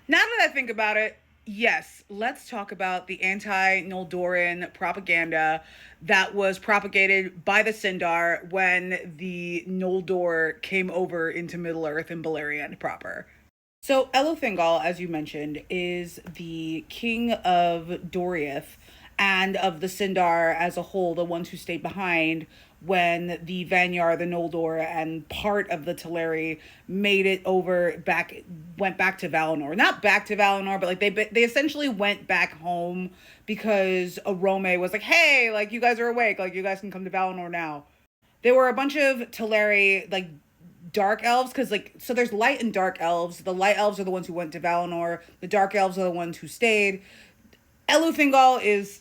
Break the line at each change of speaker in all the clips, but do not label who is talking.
Now that I think about it, yes, let's talk about the anti-Noldoran propaganda that was propagated by the Sindar when the Noldor came over into Middle-earth and Beleriand proper. So Elothingal, as you mentioned, is the king of Doriath and of the Sindar as a whole, the ones who stayed behind when the Vanyar, the Noldor, and part of the Teleri made it over back, went back to Valinor. Not back to Valinor, but like they essentially went back home because Arome was like, hey, like you guys are awake, like you guys can come to Valinor now. There were a bunch of Teleri like dark elves because like so there's light and dark elves. The light elves are the ones who went to Valinor. The dark elves are the ones who stayed. Eluthingal is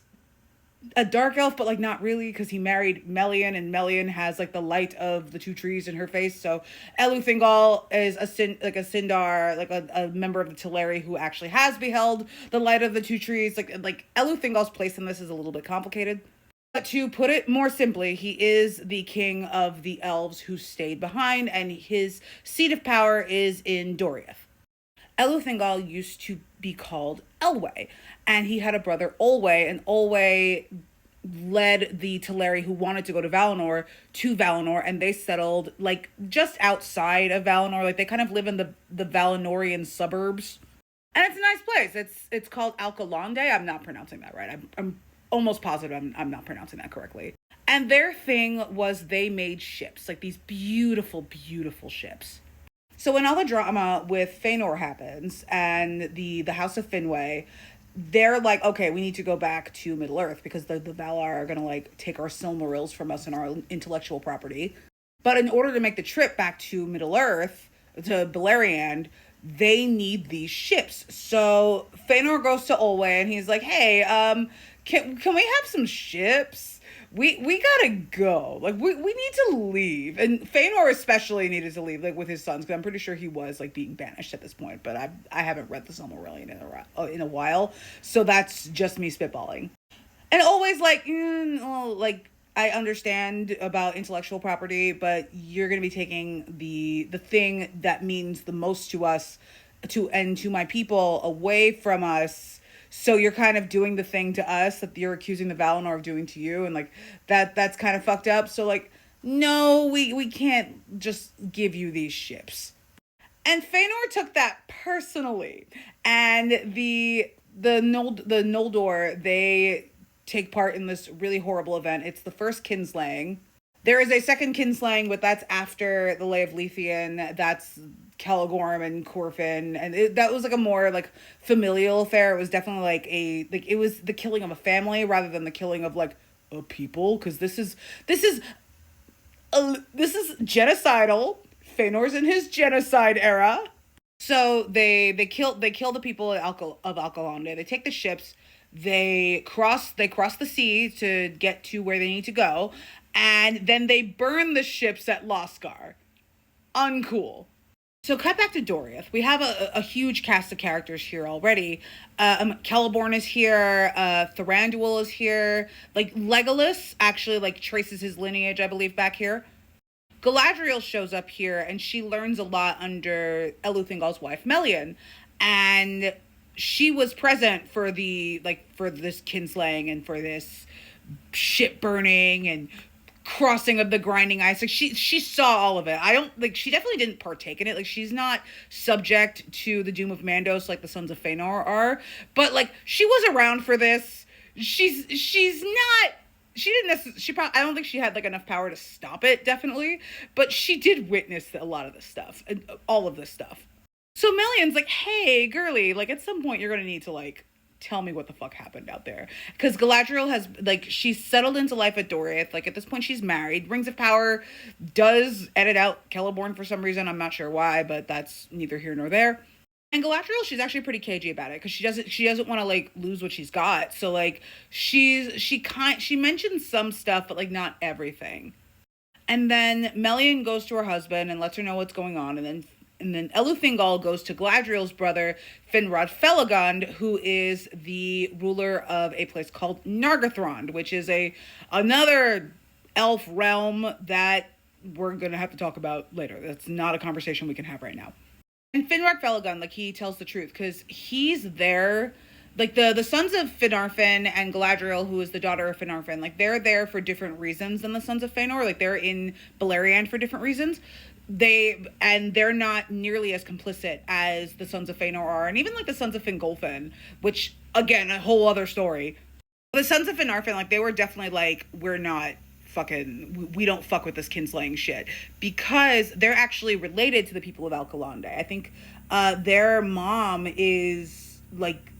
a dark elf, but like not really because he married Melian, and Melian has like the light of the two trees in her face. So Eluthingal is like a Sindar, like a member of the Teleri who actually has beheld the light of the two trees. Like Eluthingal's place in this is a little bit complicated. But to put it more simply, he is the king of the elves who stayed behind, and his seat of power is in Doriath. Eluthingal used to be called Elwë, and he had a brother Olwë, and Olwë led the Teleri who wanted to go to Valinor, and they settled like just outside of Valinor. Like they kind of live in the Valinorian suburbs, and it's a nice place. It's called Alcalonde. I'm not pronouncing that right. I'm almost positive I'm not pronouncing that correctly. And their thing was they made ships, like these beautiful, beautiful ships. So when all the drama with Fëanor happens and the House of Finwë, they're like, okay, we need to go back to Middle Earth because the Valar are gonna like take our Silmarils from us and our intellectual property. But in order to make the trip back to Middle Earth, to Beleriand, they need these ships. So Fëanor goes to Olwë and he's like, hey, can we have some ships? We gotta go. Like we need to leave. And Fëanor especially needed to leave, like with his sons, because I'm pretty sure he was like being banished at this point. But I haven't read the Silmarillion in a while, so that's just me spitballing. And always like, well, like I understand about intellectual property, but you're gonna be taking the thing that means the most to us, to my people, away from us. So you're kind of doing the thing to us that you're accusing the Valinor of doing to you, and like that's kind of fucked up. So like, no, we can't just give you these ships. And Fëanor took that personally, and the Noldor, they take part in this really horrible event. It's the first Kinslaying. There is a second Kinslaying, but that's after the Lay of Leithian. That's Caligorm and Corfin, and that was like a more like familial affair. It was definitely like it was the killing of a family rather than the killing of like a people, because this is genocidal. Fëanor's in his genocide era. So they kill the people of Alcalonde. They take the ships. They cross the sea to get to where they need to go, and then they burn the ships at Loscar. Uncool. So cut back to Doriath. We have a huge cast of characters here already. Celeborn is here. Thranduil is here. Like Legolas actually like traces his lineage, I believe, back here. Galadriel shows up here, and she learns a lot under Eluthingal's wife Melian, and she was present for for this kinslaying and for this ship burning and crossing of the grinding ice. Like she saw all of it. I don't like she definitely didn't partake in it. Like she's not subject to the doom of Mandos like the sons of Fëanor are, but like she was around for this. She's not she didn't necessarily she probably I don't think she had like enough power to stop it, definitely, but she did witness a lot of this stuff and all of this stuff. So Melian's like, hey girly, like at some point you're gonna need to like tell me what the fuck happened out there, because Galadriel has like she's settled into life at Doriath. Like at this point she's married. Rings of Power does edit out Celeborn for some reason. I'm not sure why, but that's neither here nor there. And Galadriel, she's actually pretty cagey about it because she doesn't want to like lose what she's got. So like she mentions some stuff, but like not everything. And then Melian goes to her husband and lets her know what's going on, and then Eluthingal goes to Galadriel's brother Finrod Felagund, who is the ruler of a place called Nargothrond, which is another elf realm that we're gonna have to talk about later. That's not a conversation we can have right now. And Finrod Felagund, like, he tells the truth because he's there. Like, the sons of Finarfin and Galadriel, who is the daughter of Finarfin, like, they're there for different reasons than the sons of Fëanor. Like, they're in Beleriand for different reasons. They're not nearly as complicit as the sons of Fëanor are, and even like the sons of Fingolfin, which again, a whole other story. The sons of Finarfin, like, they were definitely like, we're not fucking, we don't fuck with this kinslaying shit, because they're actually related to the people of Alcalonde. I think their mom is like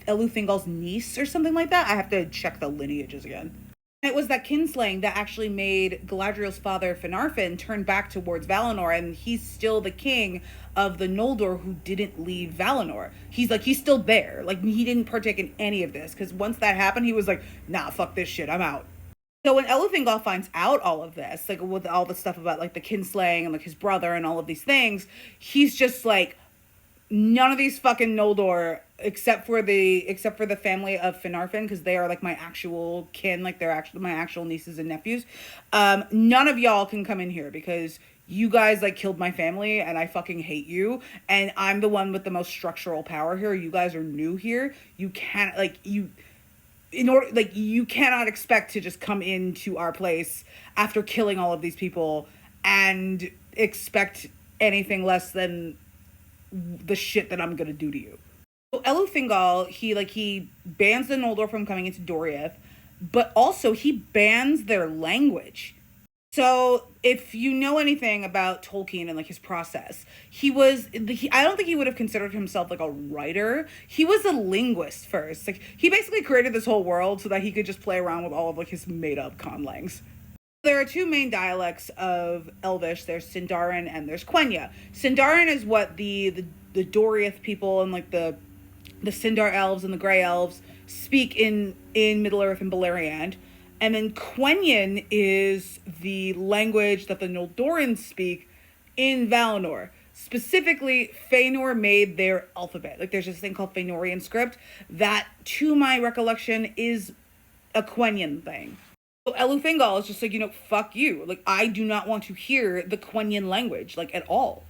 Elu Thingol's niece or something like that. I have to check the lineages again. It was that kinslaying that actually made Galadriel's father Finarfin turn back towards Valinor, and he's still the king of the Noldor who didn't leave Valinor. He's still there. Like, he didn't partake in any of this, because once that happened, he was like, nah, fuck this shit, I'm out. So when Elethingol finds out all of this, like, with all the stuff about like the kinslaying and like his brother and all of these things, he's just like, none of these fucking Noldor, except for the family of Finarfin, because they are like my actual kin, like they're actually my actual nieces and nephews. None of y'all can come in here because you guys like killed my family and I fucking hate you, and I'm the one with the most structural power here. You guys are new here. You can't you cannot expect to just come into our place after killing all of these people and expect anything less than the shit that I'm gonna do to you. So Elu Thingol, he bans the Noldor from coming into Doriath, but also he bans their language. So if you know anything about Tolkien and like his process, I don't think he would have considered himself like a writer. He was a linguist first. Like, he basically created this whole world so that he could just play around with all of like his made up conlangs. There are two main dialects of Elvish. There's Sindarin and there's Quenya. Sindarin is what the Doriath people and like the Sindar elves and the Grey elves speak in Middle Earth and Beleriand. And then Quenyan is the language that the Noldorans speak in Valinor. Specifically, Fëanor made their alphabet. Like, there's this thing called Fëanorian script that, to my recollection, is a Quenyan thing. So Elu Thingol is just like, fuck you. Like, I do not want to hear the Quenyan language, like, at all.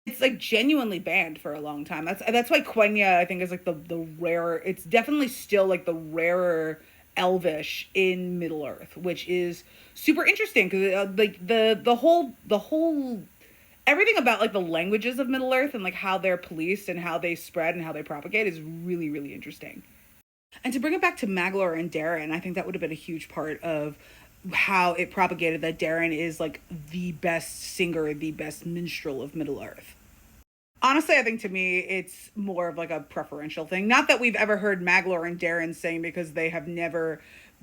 It's like genuinely banned for a long time. That's why Quenya, I think, is like the rarer. It's definitely still like the rarer Elvish in Middle Earth, which is super interesting because like the whole everything about like the languages of Middle Earth and like how they're policed and how they spread and how they propagate is really, really interesting. And to bring it back to Maglor and Darin, I think that would have been a huge part of how it propagated that Darin is like the best singer, the best minstrel of Middle Earth. Honestly, I think to me, it's more of like a preferential thing. Not that we've ever heard Maglor and Darin sing, because they have never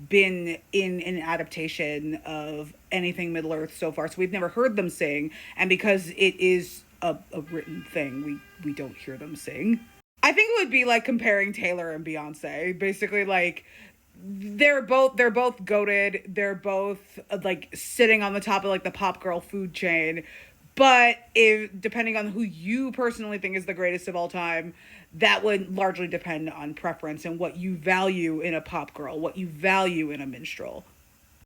been in an adaptation of anything Middle Earth so far. So we've never heard them sing. And because it is a written thing, we don't hear them sing. I think it would be like comparing Taylor and Beyonce. Basically, like, they're both goated. They're both like sitting on the top of like the pop girl food chain. But depending on who you personally think is the greatest of all time, that would largely depend on preference and what you value in a pop girl, what you value in a minstrel.